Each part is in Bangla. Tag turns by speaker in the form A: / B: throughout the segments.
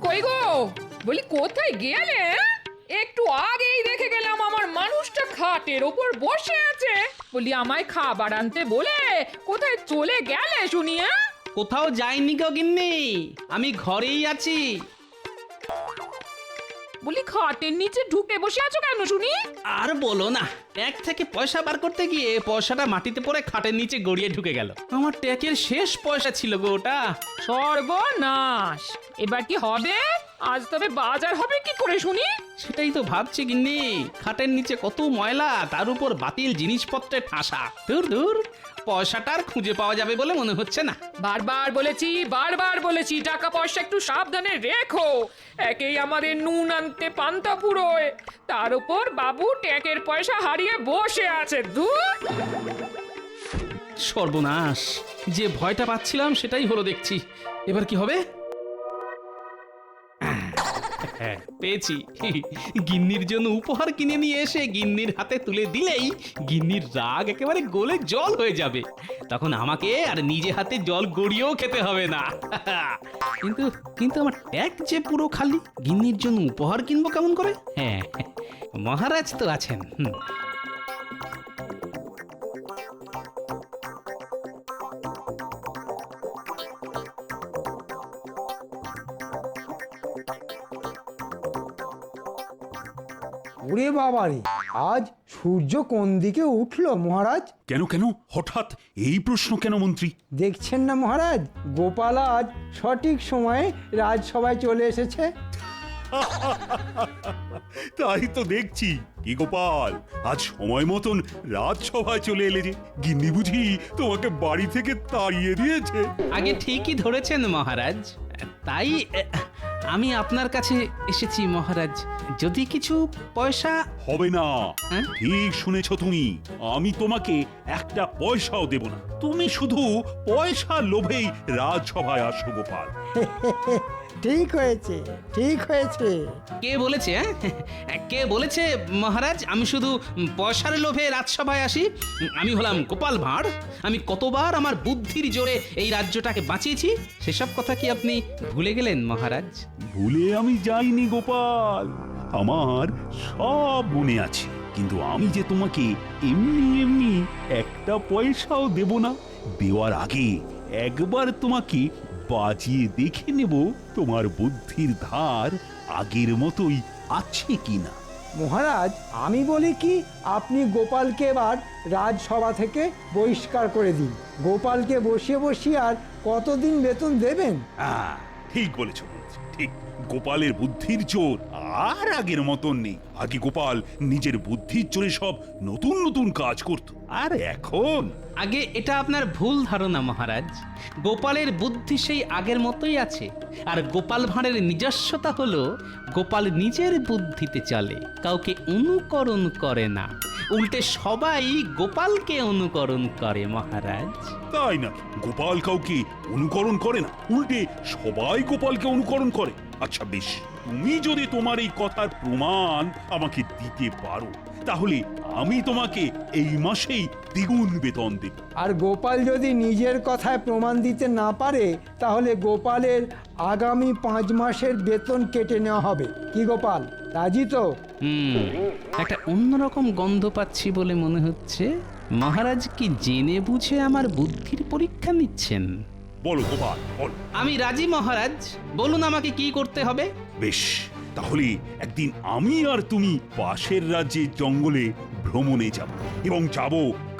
A: কই গো, বলি কোথায় গেলে? একটু আগেই দেখে গেলাম আমার মানুষটা খাটের ওপর বসে আছে। বলি আমায় খাবার আনতে বলে কোথায় চলে গেলে শুনি?
B: কোথাও যাইনি গো গিন্নি, আমি ঘরেই আছি।
A: বলি খাটের নিচে ঢুকে বসে আছো কেন শুনি?
B: আর বলো না, ট্যাগ থেকে পয়সা বার করতে গিয়ে পয়সাটা মাটিতে পড়ে খাটের নিচে গড়িয়ে ঢুকে গেল। আমার ট্যাগের শেষ পয়সা ছিল গো ওটা।
A: সর্বনাশ! এবার কি হবে? আজ তবে বাজার হবে কি করে শুনি?
B: সেটাই তো ভাবছি গিন্নি, খাটের নিচে কত ময়লা, তার উপর বাতিল জিনিসপত্রে ঠাসা। দূর দূর, পয়সাটা আর খুঁজে পাওয়া যাবে বলে মনে হচ্ছে না।
A: বারবার বলেছি টাকা পয়সা একটু সাবধানে রেখো। একেই আমাদের নুন আনতে পান্তা ফুরোয়, তার উপর বাবু ট্যাকের পয়সা হারিয়ে বসে আছে। ধুর!
B: সর্বনাশ, যে ভয়টা পাচ্ছিলাম সেটাই হলো দেখছি। এবার কি হবে? পেয়েছি। গিন্নির জন্য উপহার কিনে নিয়ে এসে গিন্নির হাতে তুলে দিলেই গিন্নির রাগ একেবারে গলে জল হয়ে যাবে। তখন আমাকে আর নিজে হাতে জল গড়িয়েও খেতে হবে না। কিন্তু কিন্তু আমার ট্যাগ যে পুরো খালি, গিন্নির জন্য উপহার কিনবো কেমন করে? হ্যাঁ, মহারাজ তো আছেন।
C: ওরে বাবারে, আজ সূর্য কোন দিকে উঠলো মহারাজ?
D: কেন কেন হঠাৎ এই প্রশ্ন কেন মন্ত্রী?
C: দেখছেন না মহারাজ, গোপাল আজ সঠিক সময়ে রাজসভায় চলে এসেছে।
D: তাই তো দেখছি। কি গোপাল, আজ সময় মতন রাজসভায় চলে এলে যে? গিন্নি বুঝি তোমাকে বাড়ি থেকে তাড়িয়ে দিয়েছে?
B: আগে ঠিকই ধরেছেন মহারাজ, তাই আমি আপনার কাছে এসেছি মহারাজ। যদি কিছু পয়সা
D: হবে না।
B: হ্যাঁ?
D: ঠিক শুনেছ তুমি, আমি তোমাকে একটা পয়সাও দেব না। তুমি শুধু পয়সার লোভেই রাজসভায় আসো গোপাল।
C: ঠিক হয়েছে, ঠিক হয়েছে।
B: কে বলেছে? কে বলেছে মহারাজ আমি শুধু পয়সার লোভে রাজসভায় আসি? আমি হলাম গোপাল ভাঁড়। আমি কতবার আমার বুদ্ধির জোরে এই রাজ্যটাকে বাঁচিয়েছি, সেসব কথা কি আপনি ভুলে গেলেন মহারাজ?
D: ভুলে আমি যাইনি গোপাল, আমার সব মনে আছে। কিন্তু আমি যে তোমাকে এমনি এমনি একটা পয়সাও দেব না। দেওয়ার আগে একবার তোমাকে বাজিয়ে দেখে নেব তোমার বুদ্ধির ধার আগের মতোই আছে কিনা।
C: মহারাজ, আমি বলি কি, আপনি গোপালকে এবার রাজসভা থেকে বহিষ্কার করে দিন। গোপালকে বসিয়ে বসিয়ে আর কতদিন বেতন দেবেন?
D: ঠিক বলেছ মন্ত্রী, ঠিক। গোপালের বুদ্ধির জোর আর আগের মতন নেই। আগে গোপাল নিজের বুদ্ধির জোরে সব নতুন নতুন কাজ করত, আর এখন
B: আগে এটা আপনার ভুল ধারণা মহারাজ। গোপালের বুদ্ধি সেই আগের মতোই আছে, আর গোপাল ভাঁড়ের নিজস্বতা হলো গোপাল নিজের বুদ্ধিতে চলে, কাউকে অনুকরণ করে না। উল্টে সবাই গোপালকে অনুকরণ করে মহারাজ।
D: তাই না? গোপাল কাউকে অনুকরণ করে না, উল্টে সবাই গোপালকে অনুকরণ করে। আচ্ছা বেশ, তুমি যদি তোমার এই কথার প্রমাণ আমাকে দিতে পারো, তাহলে আমি তোমাকে এই মাসেই দ্বিগুণ বেতন দেব।
C: আর গোপাল যদি নিজের কথায় প্রমাণ দিতে না পারে, তাহলে গোপালের আগামী 5 মাসের বেতন কেটে নেওয়া হবে। কি গোপাল, রাজি তো?
B: একটা অন্যরকম গন্ধ পাচ্ছি বলে মনে হচ্ছে। মহারাজ কি জেনে বুঝে আমার বুদ্ধির পরীক্ষা নিচ্ছেন?
D: বলো গোপাল, বলো।
B: আমি রাজি মহারাজ, বলুন আমাকে কি করতে হবে।
D: বেশ, তাহলে একদিন আমি আর তুমি পাশের রাজ্যের জঙ্গলে ভ্রমণে যাব, এবং যাব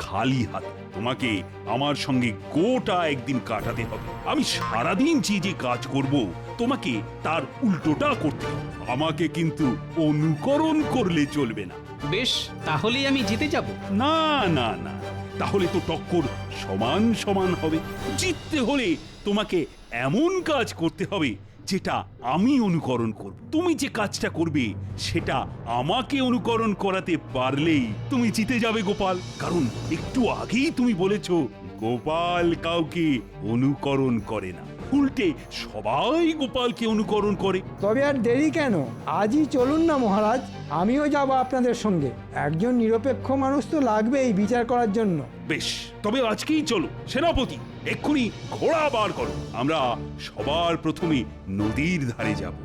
D: খালি হাতে। তোমাকে আমার সঙ্গে গোটা একদিন কাটাতে হবে। আমি সারাদিন যে যে কাজ করব, তোমাকে তার উল্টোটা করতে হবে। আমাকে কিন্তু অনুকরণ করলে চলবে না।
B: বেশ, তাহলেই আমি জিতে যাব।
D: না না না, তাহলে তো টক্কর সমান সমান হবে। জিততে হলে তোমাকে এমন কাজ করতে হবে যেটা আমি অনুকরণ করব। তুমি যে কাজটা করবে সেটা আমাকে অনুকরণ করাতে পারলেই তুমি জিতে যাবে গোপাল। কারণ একটু আগেই তুমি বলেছো গোপাল কাউকে অনুকরণ করে না। উল্টে সবাই গোপালকে অনুকরণ করে।
C: তবে আর দেরি কেন, আজই চলুন না মহারাজ, আমিও যাব আপনাদের সঙ্গে। একজন নিরপেক্ষ মানুষ তো লাগবেই বিচার করার জন্য।
D: বেশ, তবে আজকেই চলো। সেনাপতি, এক্ষুনি ঘোড়া বার করো। আমরা সবার প্রথমে নদীর ধারে যাব।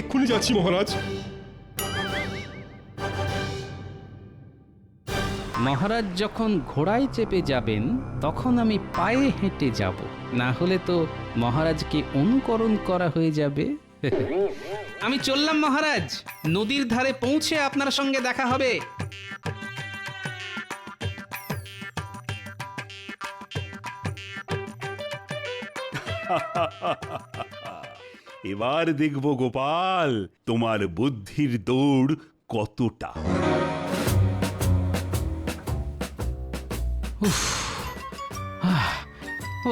E: এক্ষুনি যাচ্ছি মহারাজ।
B: মহারাজ যখন ঘোড়ায় চেপে যাবেন তখন আমি পায়ে হেঁটে যাব, না হলে তো মহারাজকে অনুকরণ করা হয়ে যাবে। আমি চললাম মহারাজ, নদীর ধারে পৌঁছে আপনার সঙ্গে দেখা হবে।
D: এবার দেখবো গোপাল, তোমার বুদ্ধির দৌড় কতটা।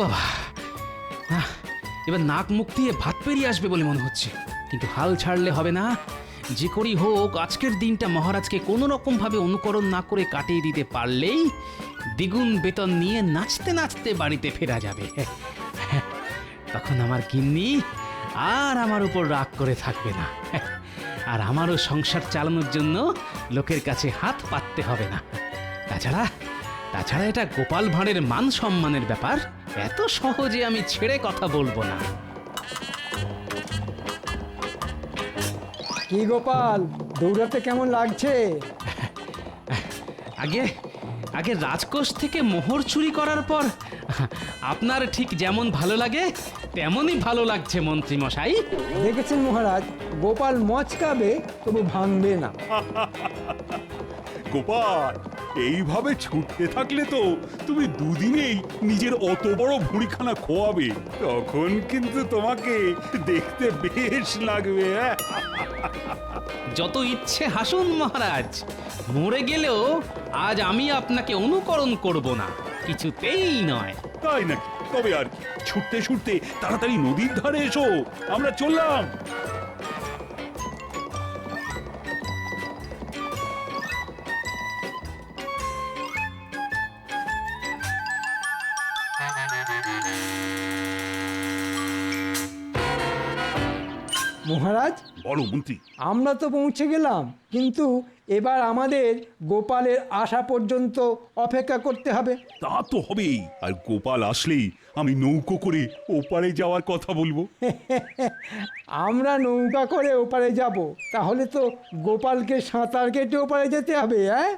B: বাবা, এবার নাক মুখ দিয়ে ভাত পেরিয়ে আসবে বলে মনে হচ্ছে, কিন্তু হাল ছাড়লে হবে না। যে করি হোক আজকের দিনটা মহারাজকে কোনো রকম ভাবে অনুকরণ না করে কাটিয়ে দিতে পারলেই দ্বিগুণ বেতন নিয়ে নাচতে নাচতে বাড়িতে ফেরা যাবে। তখন আমার গিন্নি আর আমার উপর রাগ করে থাকবে না, আর আমারও সংসার চালানোর জন্য লোকের কাছে হাত পাততে হবে না। তাছাড়া এটা গোপাল ভাঁড়ের মান সম্মানের ব্যাপার, এত সহজে আমি ছেড়ে কথা বলবো না।
C: কি গোপাল, দৌড়াতে কেমন লাগছে?
B: আগে রাজকোষ থেকে মোহর চুরি করার পর আপনার ঠিক যেমন ভালো লাগে তেমনই ভালো লাগছে মন্ত্রী মশাই।
C: দেখেছেন মহারাজ, গোপাল মচকাবে তবু ভাঙবে না।
D: গোপাল, এইভাবে ছুটতে থাকলে তো তুমি দুদিনেই নিজের অত বড় ভুঁড়িখানা খোয়াবে। তখন কিন্তু তোমাকে দেখতে বেশ লাগবে।
B: যত ইচ্ছে হাসুন মহারাজ, মরে গেলেও আজ আমি আপনাকে অনুকরণ করব না, কিছুতেই নয়।
D: তাই নাকি? তবে আর কি, ছুটতে ছুটতে তাড়াতাড়ি নদীর ধারে এসো, আমরা চললাম।
C: মহারাজ,
D: বলো মন্ত্রী।
C: আমরা তো পৌঁছে গেলাম, কিন্তু এবার আমাদের গোপালের আসা পর্যন্ত অপেক্ষা করতে হবে।
D: তা তো হবেই, আর গোপাল আসলেই আমি নৌকো করে ওপারে যাওয়ার কথা বলবো।
C: আমরা নৌকা করে ওপারে যাব, তাহলে তো গোপালকে সাঁতার কেটে ওপারে যেতে হবে। হ্যাঁ,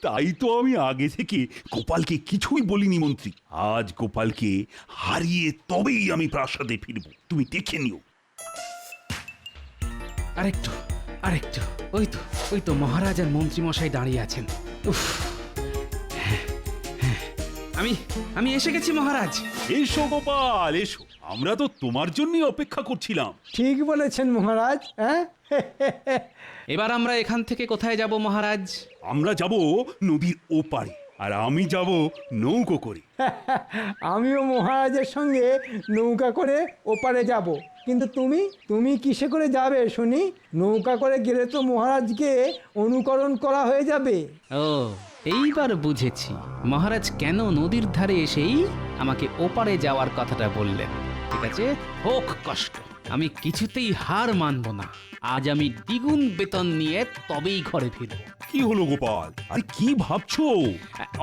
D: তাই তো আমি আগে থেকে গোপালকে কিছুই বলিনি মন্ত্রী। আজ গোপালকে হারিয়ে তবেই আমি প্রাসাদে ফিরবো, তুমি দেখে নিও।
B: আরেকটু, ওই তো মহারাজ আর মন্ত্রী মশাই দাঁড়িয়ে আছেন। উফ, আমি এসে গেছি মহারাজ।
D: এসো গোপাল, এসো, আমরা তো তোমার জন্যই অপেক্ষা করছিলাম।
C: ঠিক বলেছেন মহারাজ। হ্যাঁ,
B: এবার আমরা এখান থেকে কোথায় যাব মহারাজ?
D: আমরা যাব নদীর ওপারে, আর আমি যাব নৌকো করে।
C: আমিও মহারাজের সঙ্গে নৌকা করে ওপারে যাব। কিন্তু তুমি কিসে করে যাবে শুনি? নৌকা করে গেলে তো মহারাজকে অনুকরণ করা হয়ে যাবে।
B: ও, এইবার বুঝেছি মহারাজ কেন নদীর ধারে এসেই আমাকে ওপারে যাওয়ার কথাটা বললেন। ঠিক আছে, হোক কষ্ট, আমি কিছুতেই হার মানব না। আজ আমি দ্বিগুণ বেতন নিয়ে তবেই ঘরে ফিরব।
D: কি হলো গোপাল, আরে কি ভাবছো?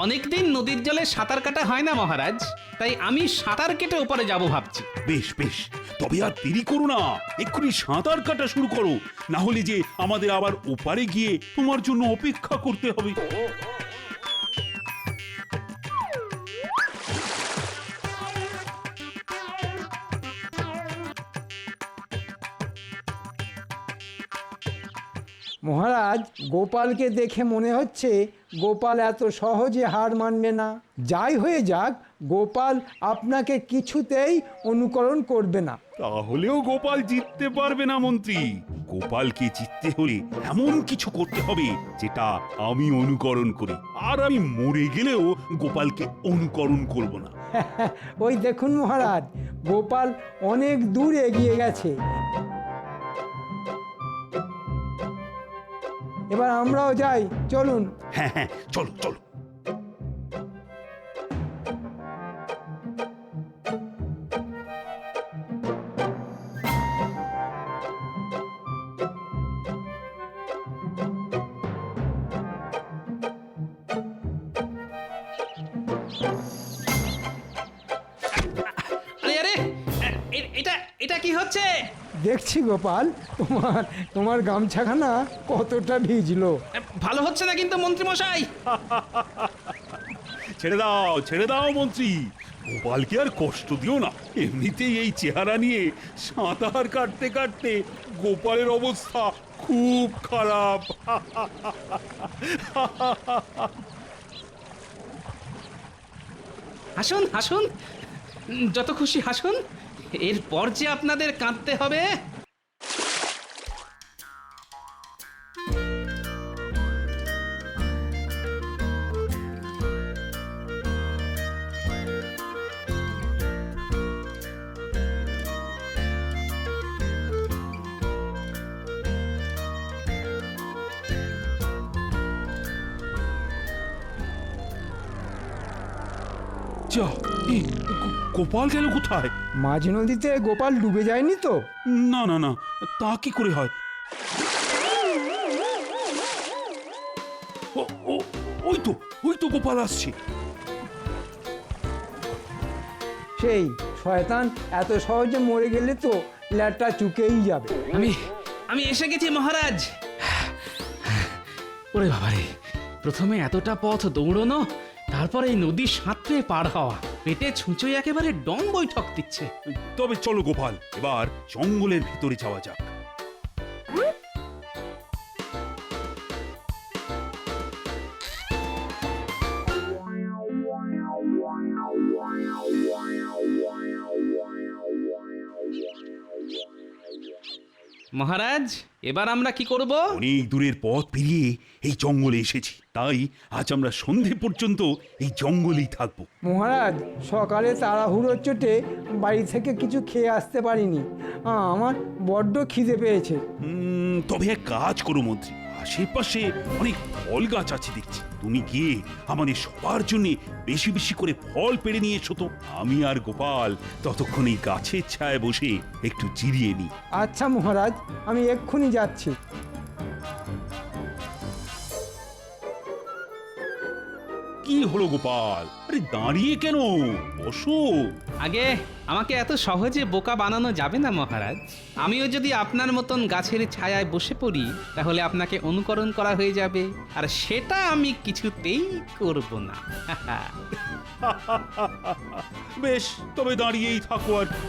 B: অনেকদিন নদীর জলে সাঁতার কাটা হয় না মহারাজ, তাই আমি সাঁতার কেটে ওপারে যাব ভাবছি।
D: বেশ বেশ, তবে আর দেরি করো না, এক্ষুনি সাঁতার কাটা শুরু করো, না হলে যে আমাদের আবার ওপারে গিয়ে তোমার জন্য অপেক্ষা করতে হবে।
C: মহারাজ, গোপালকে দেখে মনে হচ্ছে গোপাল এত সহজে হার মানবে না। যাই হয়ে যাক, গোপাল আপনাকে কিছুতেই অনুকরণ করবে না।
D: তাহলেও গোপাল জিততে পারবে না মন্ত্রী। গোপালকে জিততে হলে এমন কিছু করতে হবে যেটা আমি অনুকরণ করি, আর আমি মরে গেলেও গোপালকে অনুকরণ করব না।
C: ওই দেখুন মহারাজ, গোপাল অনেক দূর এগিয়ে গেছে। এবার আমরাও যাই, চলুন।
D: হ্যাঁ হ্যাঁ, চলো চলো।
C: দেখছি গোপাল, তোমার তোমার গামছাখানা কতটা ভিজলো।
B: ভালো হচ্ছে না কিন্তু মন্ত্রী মশাই।
D: ছেড়ে দাও মন্ত্রী, গোপালকে আর কষ্ট দিও না। এমনিতেই এই চেহারা নিয়ে সাঁতার কাটতে কাটতে গোপালের অবস্থা খুব খারাপ।
B: হাসুন হাসুন, যত খুশি হাসুন, এরপর যে আপনাদের কাঁদতে হবে।
D: যা, এই গোপাল গেল কোথায়?
C: মাঝ নদীতে গোপাল ডুবে যায়নি তো?
D: না না না, তা কি করে হয়? ও ও ওই তো গোপাল আসছে।
C: সেই শয়তান এত সহজে মরে গেলে তো ল্যাটটা চুকেই যাবে।
B: আমি এসে গেছি মহারাজ। ওরে বাবারে, প্রথমে এতটা পথ দৌড়নো, তারপর এই নদী সাঁতরে পার হওয়া, পেটে ছুঁচোয় একেবারে ডং বৈঠক দিচ্ছে।
D: তবে চলো গোপাল, এবার জঙ্গলের ভিতরে যাওয়া যাক।
B: মহারাজ, এবার আমরা কি করব?
D: অনেক দূরের পথ পেরিয়ে এই জঙ্গলে এসেছি, তাই আজ আমরা সন্ধে পর্যন্ত এই জঙ্গলেই থাকবো।
C: মহারাজ, সকালে তাড়াহুড়োর চোটে বাড়ি থেকে কিছু খেয়ে আসতে পারিনি। আমার বড্ড খিদে পেয়েছে।
D: তবে এক কাজ করো মন্ত্রী, আশেপাশে অনেক ফল গাছ আছে দেখছি, তুমি গিয়ে আমাদের সবার জন্য বেশি বেশি করে ফল পেড়ে নিয়ে এসো তো। আমি আর গোপাল ততক্ষণ এই গাছের ছায়ায় বসে একটু জিরিয়ে নিই।
C: আচ্ছা মহারাজ, আমি এক্ষুনি যাচ্ছি।
D: কি হলো গোপাল, আরে দাঁড়িয়ে কেন, বসো।
B: আগে আমাকে এত সহজে বোকা বানানো যাবে না মহারাজ। আমিও যদি আপনার মতন গাছের ছায়ায় বসে পড়ি, তাহলে আপনাকে অনুকরণ করা হয়ে যাবে, আর সেটা আমি কিছুতেই করব না।
D: বেশ, তবে দাঁড়িয়েই থাকো আর কি।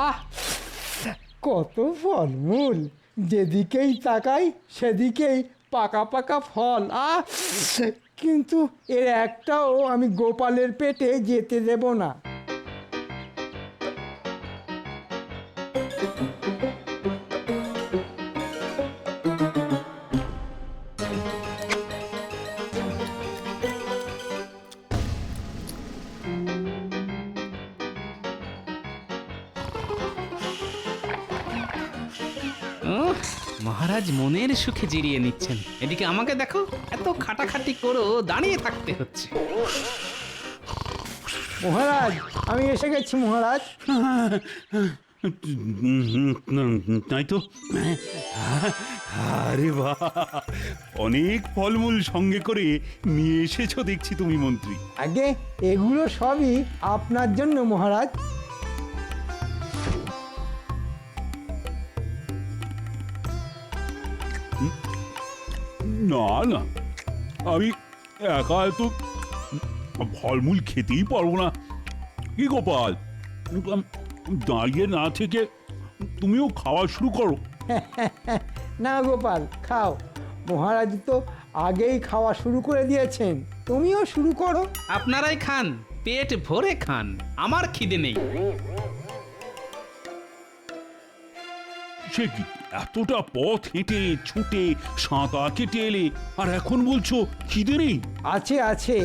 C: আহ, কত ফলমূল! যেদিকেই তাকাই সেদিকেই পাকা পাকা ফল। কিন্তু এর একটাও আমি গোপালের পেটে যেতে দেব না।
B: মহারাজ মনের সুখে জিরিয়ে নিচ্ছেন, এদিকে আমাকে দেখো, এত খাটাখাটি করো, দাঁড়িয়ে থাকতে হচ্ছে।
C: মহারাজ, আমি এসে গেছি মহারাজ।
D: তাই তো, আরে বাহ, অনেক ফলমূল সঙ্গে করে নিয়ে এসেছো দেখছি তুমি মন্ত্রী।
C: আগে এগুলো সবই আপনার জন্য মহারাজ।
D: না না, আমি একা এত ফলমূল খেতেই পারবো না। কি গোপাল, দাঁড়িয়ে না থেকে তুমিও খাওয়া শুরু করো।
C: না গোপাল, খাও। মহারাজ তো আগেই খাওয়া শুরু করে দিয়েছেন, তুমিও শুরু করো।
B: আপনারাই খান, পেট ভরে খান, আমার খিদে নেই।
D: সে কি, এতটা পথ হেঁটে ছুটে সাঁতার কেটে এলে, আর এখন বলছো খিদে নেই?
C: আছে আছে,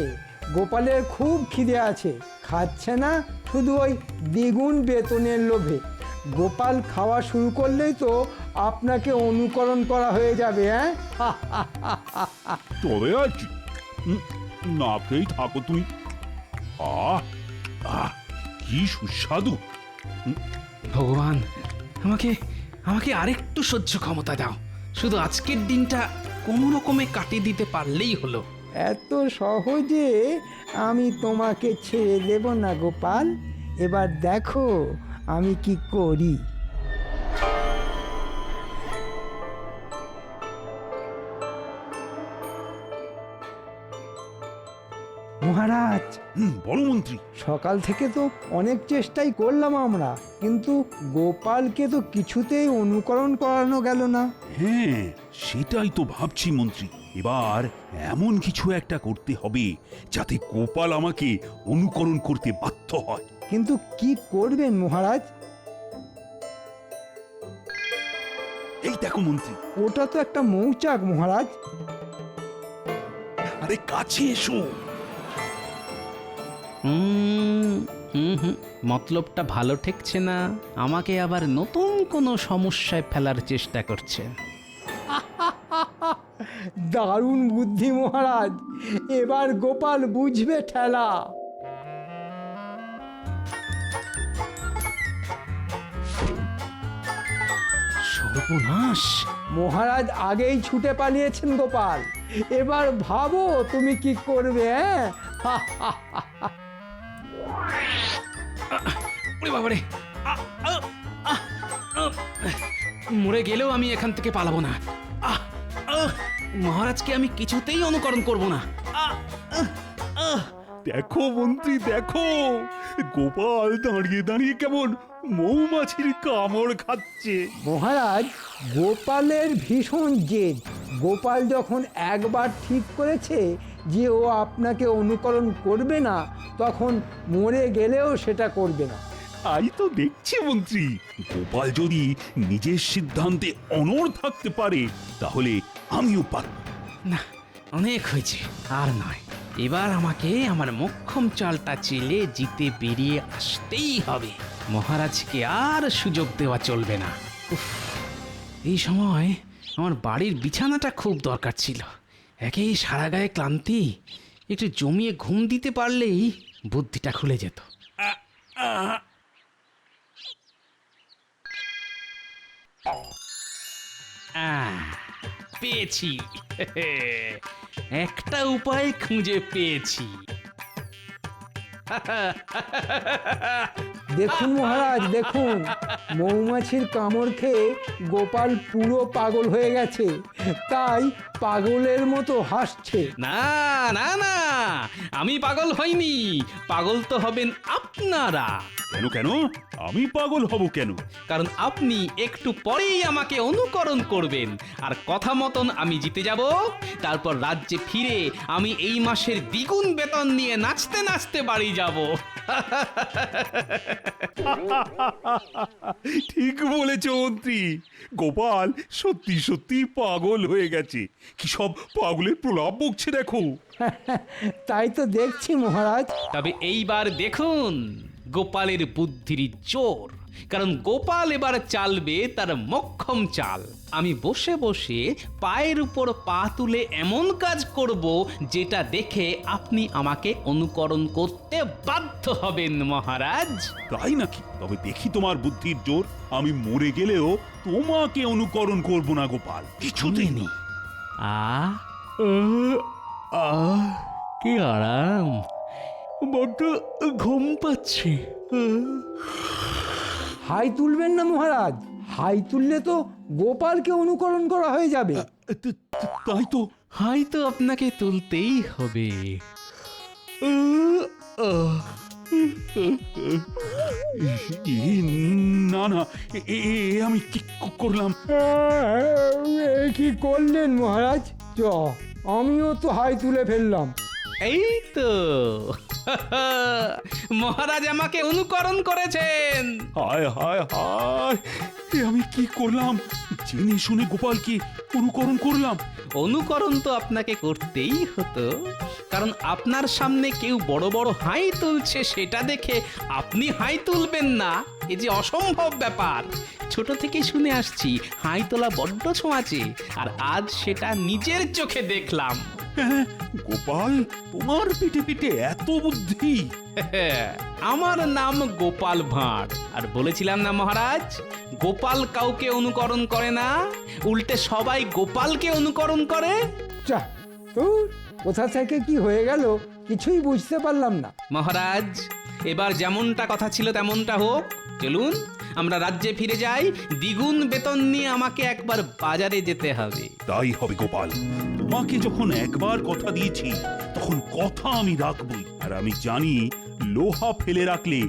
C: গোপালের খুব খিদে আছে, খাচ্ছে না শুধু ওই দ্বিগুণ বেতনের লোভে। গোপাল খাওয়া শুরু করলেই তো আপনাকে অনুকরণ করা হয়ে যাবে। হ্যাঁ,
D: তবে আর কি, না খেয়েই থাকো তুমি। আহ আহ, কি সুস্বাদু।
B: ভগবান, আমাকে আমাকে আরেকটু সহ্য ক্ষমতা দাও, শুধু আজকের দিনটা কোনো রকমে কাটিয়ে দিতে পারলেই হলো।
C: এত সহজে আমি তোমাকে ছেড়ে দেব না গোপাল। এবার দেখো আমি কি করি। মহারাজ,
D: বলো মন্ত্রী।
C: সকাল থেকে তো অনেক চেষ্টাই করলাম আমরা, কিন্তু গোপালকে তো কিছুতেই অনুকরণ করানো গেল না।
D: হ্যাঁ, সেটাই তো ভাবছি মন্ত্রী। এবার এমন কিছু একটা করতে হবে যাতে গোপাল আমাকে অনুকরণ করতে বাধ্য হয়।
C: কিন্তু কি করবেন মহারাজ?
D: এই দেখো মন্ত্রী।
C: ওটা তো একটা মৌচাক মহারাজ।
D: আরে কাছে এসো।
B: মতলবটা ভালো ঠেকছে না, আমাকে আবার নতুন কোনো সমস্যায় ফেলার চেষ্টা করছে।
C: দারুণ বুদ্ধি মহারাজ, এবার গোপাল বুঝবে ঠেলা।
B: সর্বনাশ!
C: মহারাজ আগেই ছুটে পালিয়েছেন গোপাল, এবার ভাবো তুমি কি করবে।
B: ওরে বাবারে! মরে গেলেও আমি এখান থেকে পালাবো না। মহারাজকে আমি কিছুতেই অনুকরণ করব না।
D: দেখো মন্ত্রী, দেখো গোপাল দাঁড়িয়ে দাঁড়িয়ে কেমন মৌমাছির কামড় খাচ্ছে।
C: মহারাজ, গোপালের ভীষণ জেদ। গোপাল যখন একবার ঠিক করেছে যে ও আপনাকে অনুকরণ করবে না, তখন মরে গেলেও সেটা করবে না।
D: তাই তো দেখছি মন্ত্রী, গোপাল যদি নিজের সিদ্ধান্তে অনড় থাকতে পারে তাহলে আমিও পারব।
B: না, অনেক হয়েছে, আর নয়। এবার আমাকে আমার মোক্ষম চালটা চেলে জিতে বেরিয়ে আসতেই হবে। মহারাজকে আর সুযোগ দেওয়া চলবে না। উফ, এই সময় আমার বাড়ির বিছানাটা খুব দরকার ছিল। একেই সারা গায়ে ক্লান্তি, একটু জমিয়ে ঘুম দিতে পারলেই বুদ্ধিটা খুলে যেত। পেয়েছি। একটা উপায় খুঁজে পেয়েছি।
C: দেখুন মহারাজ, দেখুন মৌমাছির কামড় খেয়ে গোপাল পুরো পাগল হয়ে গেছে, তাই পাগলের মতো হাসছে।
B: না না না, আমি পাগল হইনি। পাগল তো হবেন আপনারা।
D: কেন কেন? আমি পাগল হব কেন?
B: কারণ আপনি একটু পরেই আমাকে অনুকরণ করবেন, আর কথা মতন আমি জিতে যাব। তারপর রাজ্যে ফিরে আমি এই মাসের দ্বিগুণ বেতন নিয়ে নাচতে নাচতে বাড়ি যাব।
D: ঠিক বলেছ মন্ত্রী, গোপাল সত্যি সত্যি পাগল হয়ে গেছে। কি সব পাগলের প্রলাপ বকছে দেখো।
C: তাই তো দেখছি মহারাজ।
B: তবে এইবার দেখুন গোপালের বুদ্ধির জোর। কারণ গোপাল এবার চালবে তার মোক্ষম চাল। আমি বসে বসে পায়ের উপর পা তুলে এমন কাজ করব যেটা দেখে আপনি আমাকে অনুকরণ করতে বাধ্য হবেন মহারাজ।
D: তাই নাকি? তবে দেখি তোমার বুদ্ধির জোর। আমি মরে গেলেও তোমাকে অনুকরণ করব না গোপাল, কিছুতেই নেই।
B: কি আরাম, বড্ড ঘুম পাচ্ছে।
C: হাই তুলবেন না মহারাজ, হাই তুললে তো গোপালকে অনুকরণ করা হয়ে যাবে।
D: তাই তো।
B: হয়তো আপনাকে তুলতেই হবে।
D: না না, আমি কি করলাম?
C: কি করলেন মহারাজ? আমিও তো হাই তুলে ফেললাম।
B: এই তো মহারাজ আমাকে অনুকরণ করেছেন।
D: হায় হায় হায়, আমি কি করলাম? জেনে শুনে গোপালকে অনুকরণ করলাম।
B: অনুকরণ তো আপনাকে করতেই হতো, কারণ আপনার সামনে কেউ বড় বড় হাই তুলছে, সেটা দেখে আপনি হাই তুলবেন না, এ যে অসম্ভব ব্যাপার। ছোট থেকে শুনে আসছি হাই তোলা বড্ড ছোঁয়াচে, আর আজ সেটা নিজের চোখে দেখলাম।
D: হ্যাঁ, গোপাল তোমার পিঠে পিঠে এত বুদ্ধি।
B: আমার নাম গোপাল ভাঁড়, আর বলেছিলাম না মহারাজ, গোপাল কাউকে অনুকরণ করে না, উল্টে সবাই গোপালকে অনুকরণ করে।
C: যা তোর কোথা থেকে কি হয়ে গেল কিছুই বুঝতে পারলাম না।
B: মহারাজ, এবার যেমনটা কথা ছিল তেমনটা হোক। চলুন আমরা রাজ্যে ফিরে যাই, দ্বিগুণ বেতন নিয়ে আমাকে একবার বাজারে যেতে হবে।
D: তাই হবে গোপাল, তোমাকে যখন একবার কথা দিয়েছি তখন কথা আমি রাখবই। আর আমি জানি লোহা ফেলে রাখলে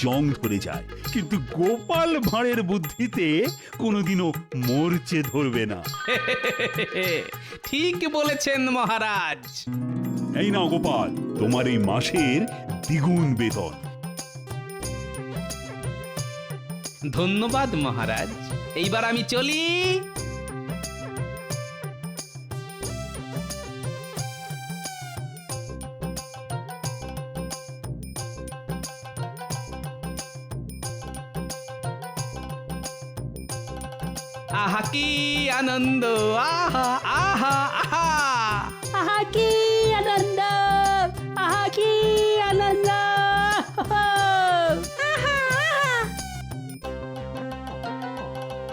D: জং ধরে যায়, কিন্তু গোপাল ভাঁড়ের বুদ্ধিতে কোনোদিনও মরচে ধরবে না।
B: ঠিক বলেছেন মহারাজ।
D: এই নাও গোপাল, তোমার এই মাসের দ্বিগুণ বেতন।
B: ধন্যবাদ মহারাজ, এইবার আমি চলি। আহা কি আনন্দ, আহা আহা আহা।
F: আহা কি আনন্দ, আহা কি আনন্দ।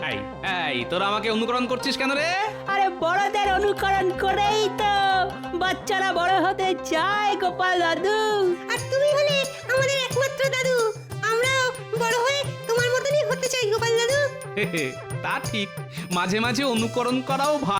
B: এই এই, তোরা আমাকে অনুকরণ করছিস কেন রে?
F: আরে বড়দের অনুকরণ করেই তো বাচ্চারা বড় হতে চায় গোপাল দাদু।
G: আর তুমি হলে আমাদের একমাত্র দাদু, আমরাও বড় হয়ে তোমার মতনই হতে চাই গোপাল দাদু।
B: তা ঠিক, মাঝে মাঝে অনুকরণ করাও ভালো।